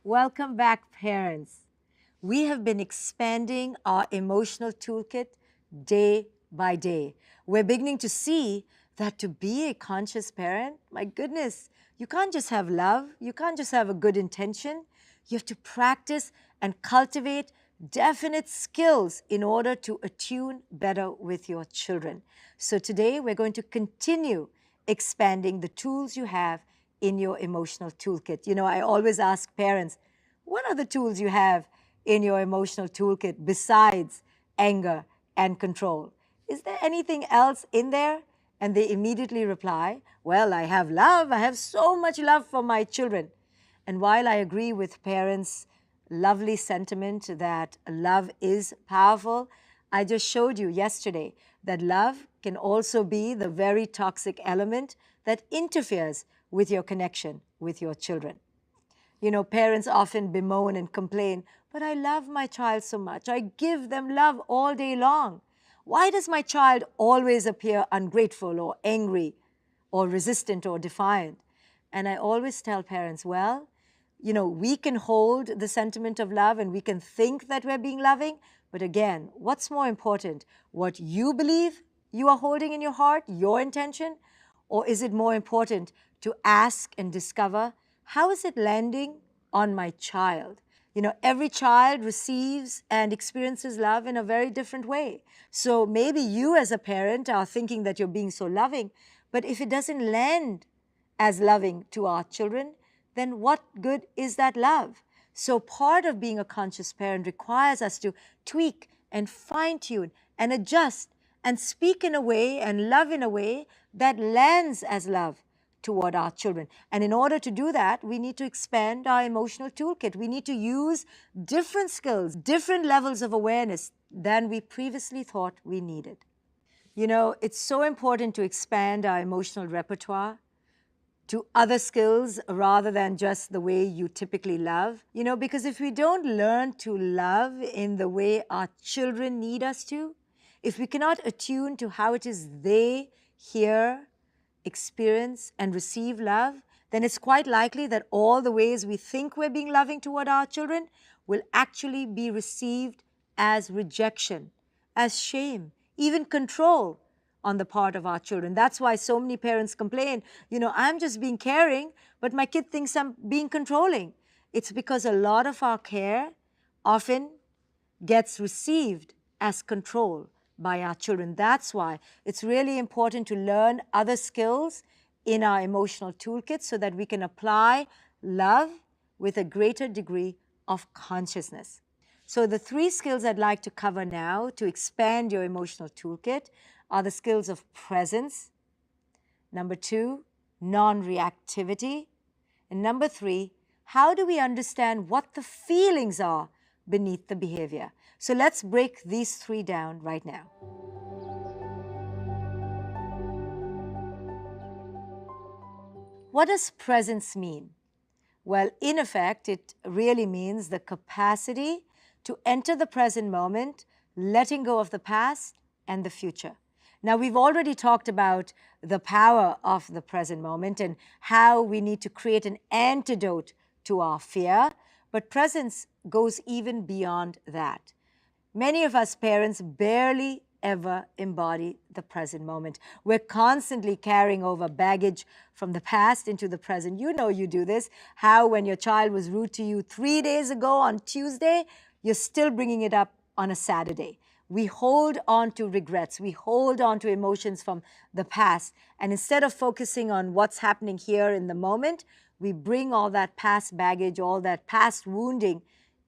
Welcome back, parents. We have been expanding our emotional toolkit day by day. We're beginning to see that to be a conscious parent, my goodness, you can't just have love, you can't just have a good intention. You have to practice and cultivate definite skills in order to attune better with your children. So today we're going to continue expanding the tools you have in your emotional toolkit. You know, I always ask parents, what are the tools you have in your emotional toolkit besides anger and control? Is there anything else in there? And they immediately reply, well, I have love. I have so much love for my children. And while I agree with parents' lovely sentiment that love is powerful, I just showed you yesterday that love can also be the very toxic element that interferes with your connection with your children. You know, parents often bemoan and complain, but I love my child so much. I give them love all day long. Why does my child always appear ungrateful or angry or resistant or defiant? And I always tell parents, well, you know, we can hold the sentiment of love and we can think that we're being loving. But again, what's more important? What you believe you are holding in your heart, your intention? Or is it more important to ask and discover, how is it landing on my child? You know, every child receives and experiences love in a very different way. So maybe you as a parent are thinking that you're being so loving, but if it doesn't land as loving to our children, then what good is that love? So part of being a conscious parent requires us to tweak and fine-tune and adjust and speak in a way and love in a way that lands as love toward our children. And in order to do that, we need to expand our emotional toolkit. We need to use different skills, different levels of awareness than we previously thought we needed. You know, it's so important to expand our emotional repertoire to other skills rather than just the way you typically love. You know, because if we don't learn to love in the way our children need us to, if we cannot attune to how it is they hear, experience, and receive love, then it's quite likely that all the ways we think we're being loving toward our children will actually be received as rejection, as shame, even control on the part of our children. That's why so many parents complain, you know, I'm just being caring, but my kid thinks I'm being controlling. It's because a lot of our care often gets received as control by our children. That's why it's really important to learn other skills in our emotional toolkit so that we can apply love with a greater degree of consciousness. So the three skills I'd like to cover now to expand your emotional toolkit are the skills of presence, number 2, non-reactivity, and number 3, how do we understand what the feelings are beneath the behavior? So let's break these 3 down right now. What does presence mean? Well, in effect, it really means the capacity to enter the present moment, letting go of the past and the future. Now, we've already talked about the power of the present moment and how we need to create an antidote to our fear, but presence goes even beyond that. Many of us parents barely ever embody the present moment. We're constantly carrying over baggage from the past into the present. You know you do this, how when your child was rude to you 3 days ago on Tuesday, you're still bringing it up on a Saturday. We hold on to regrets. We hold on to emotions from the past. And instead of focusing on what's happening here in the moment, we bring all that past baggage, all that past wounding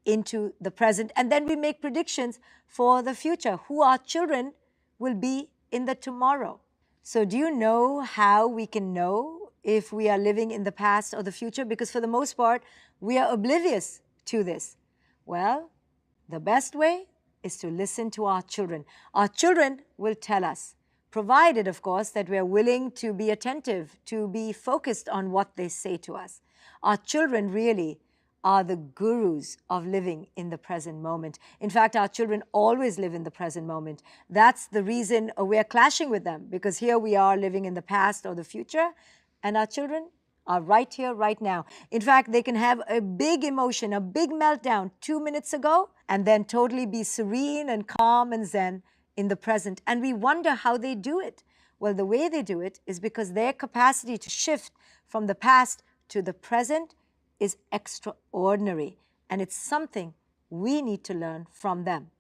into the present. And then we make predictions for the future, who our children will be in the tomorrow. So do you know how we can know if we are living in the past or the future? Because for the most part, we are oblivious to this. Well, the best way is to listen to our children. Our children will tell us, provided, of course, that we are willing to be attentive, to be focused on what they say to us. Our children really are the gurus of living in the present moment. In fact, our children always live in the present moment. That's the reason we're clashing with them, because here we are living in the past or the future, and our children are right here, right now. In fact, they can have a big emotion, a big meltdown 2 minutes ago, and then totally be serene and calm and zen in the present. And we wonder how they do it. Well, the way they do it is because their capacity to shift from the past to the present is extraordinary. And it's something we need to learn from them.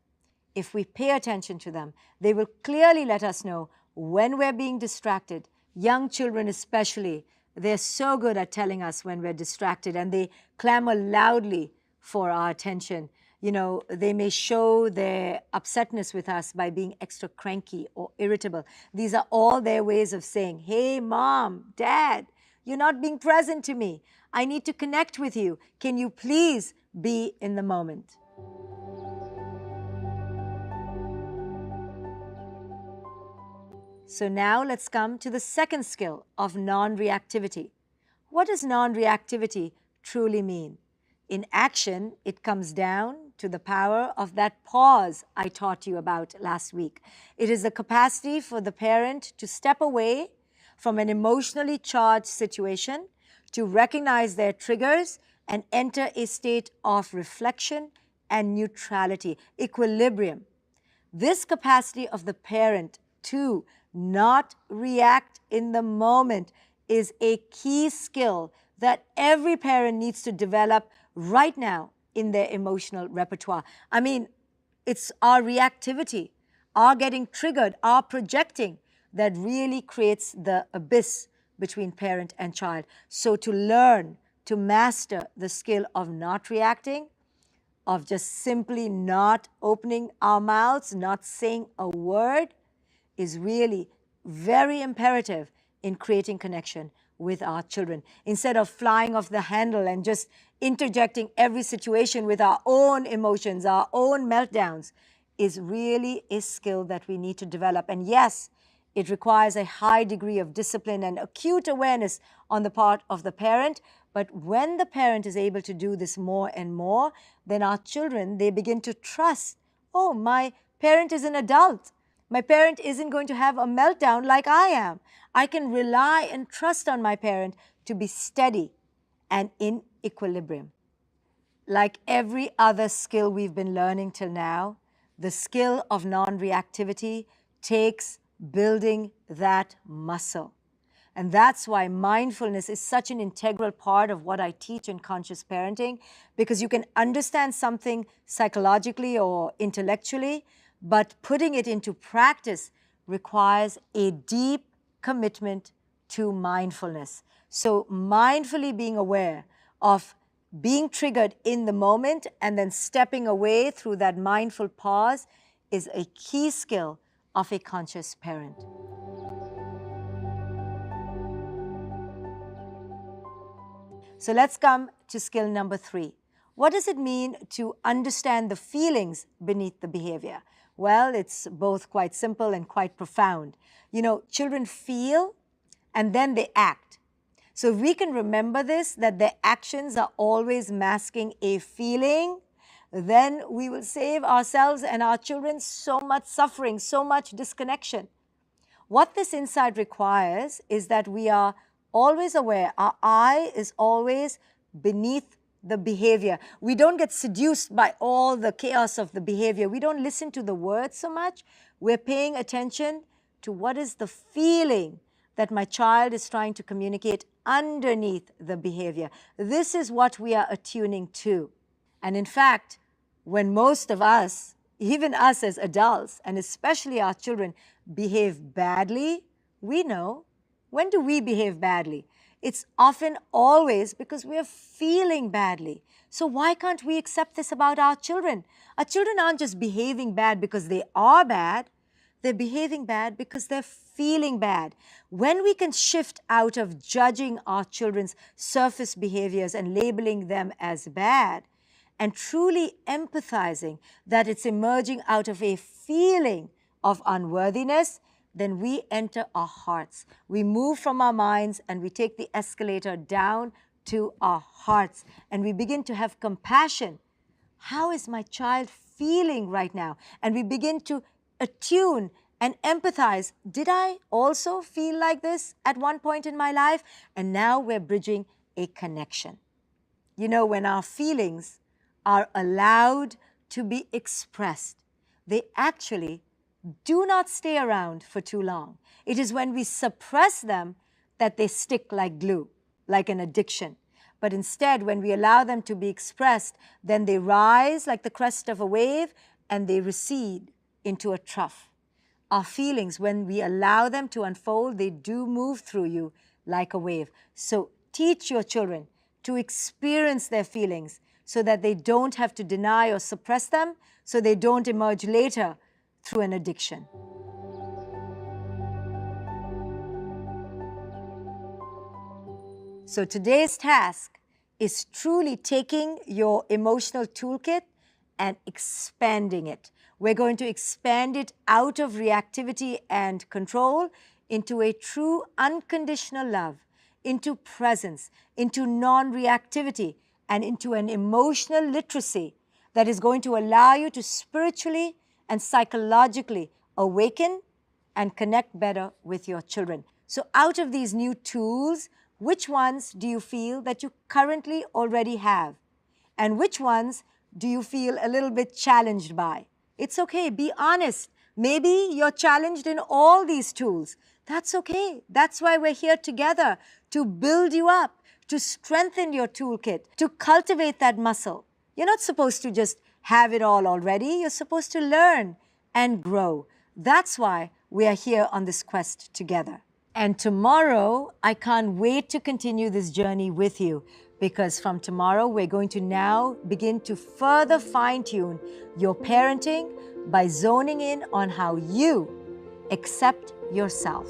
If we pay attention to them, they will clearly let us know when we're being distracted. Young children especially, they're so good at telling us when we're distracted, and they clamor loudly for our attention. You know, they may show their upsetness with us by being extra cranky or irritable. These are all their ways of saying, hey, mom, dad, you're not being present to me. I need to connect with you. Can you please be in the moment? So now let's come to the second skill of non-reactivity. What does non-reactivity truly mean? In action, it comes down to the power of that pause I taught you about last week. It is the capacity for the parent to step away from an emotionally charged situation, to recognize their triggers and enter a state of reflection and neutrality, equilibrium. This capacity of the parent to not react in the moment is a key skill that every parent needs to develop right now in their emotional repertoire. I mean, it's our reactivity, our getting triggered, our projecting that really creates the abyss between parent and child. So to learn, to master the skill of not reacting, of just simply not opening our mouths, not saying a word, is really very imperative in creating connection with our children. Instead of flying off the handle and just interjecting every situation with our own emotions, our own meltdowns, is really a skill that we need to develop. And yes, it requires a high degree of discipline and acute awareness on the part of the parent. But when the parent is able to do this more and more, then our children, they begin to trust, oh, my parent is an adult. My parent isn't going to have a meltdown like I am. I can rely and trust on my parent to be steady and in equilibrium. Like every other skill we've been learning till now, the skill of non-reactivity takes building that muscle. And that's why mindfulness is such an integral part of what I teach in conscious parenting, because you can understand something psychologically or intellectually, but putting it into practice requires a deep commitment to mindfulness. So mindfully being aware of being triggered in the moment and then stepping away through that mindful pause is a key skill of a conscious parent. So let's come to skill number 3. What does it mean to understand the feelings beneath the behavior? Well, it's both quite simple and quite profound. You know, children feel and then they act. So if we can remember this, that their actions are always masking a feeling, then we will save ourselves and our children so much suffering, so much disconnection. What this insight requires is that we are always aware, our eye is always beneath the behavior. We don't get seduced by all the chaos of the behavior. We don't listen to the words so much. We're paying attention to what is the feeling that my child is trying to communicate underneath the behavior. This is what we are attuning to. And in fact, when most of us, even us as adults, and especially our children, behave badly, we know. When do we behave badly? It's often always because we're feeling badly. So why can't we accept this about our children? Our children aren't just behaving bad because they are bad. They're behaving bad because they're feeling bad. When we can shift out of judging our children's surface behaviors and labeling them as bad, and truly empathizing that it's emerging out of a feeling of unworthiness, then we enter our hearts. We move from our minds and we take the escalator down to our hearts. And we begin to have compassion. How is my child feeling right now? And we begin to attune and empathize. Did I also feel like this at one point in my life? And now we're bridging a connection. You know, when our feelings are allowed to be expressed, they actually do not stay around for too long. It is when we suppress them that they stick like glue, like an addiction. But instead, when we allow them to be expressed, then they rise like the crest of a wave and they recede into a trough. Our feelings, when we allow them to unfold, they do move through you like a wave. So teach your children to experience their feelings so that they don't have to deny or suppress them, so they don't emerge later through an addiction. So today's task is truly taking your emotional toolkit and expanding it. We're going to expand it out of reactivity and control into a true unconditional love, into presence, into non-reactivity, and into an emotional literacy that is going to allow you to spiritually and psychologically awaken and connect better with your children. So out of these new tools, which ones do you feel that you currently already have? And which ones do you feel a little bit challenged by? It's okay, be honest. Maybe you're challenged in all these tools. That's okay. That's why we're here together, to build you up, to strengthen your toolkit, to cultivate that muscle. You're not supposed to just have it all already. You're supposed to learn and grow. That's why we are here on this quest together. And tomorrow, I can't wait to continue this journey with you, because from tomorrow, we're going to now begin to further fine-tune your parenting by zoning in on how you accept yourself.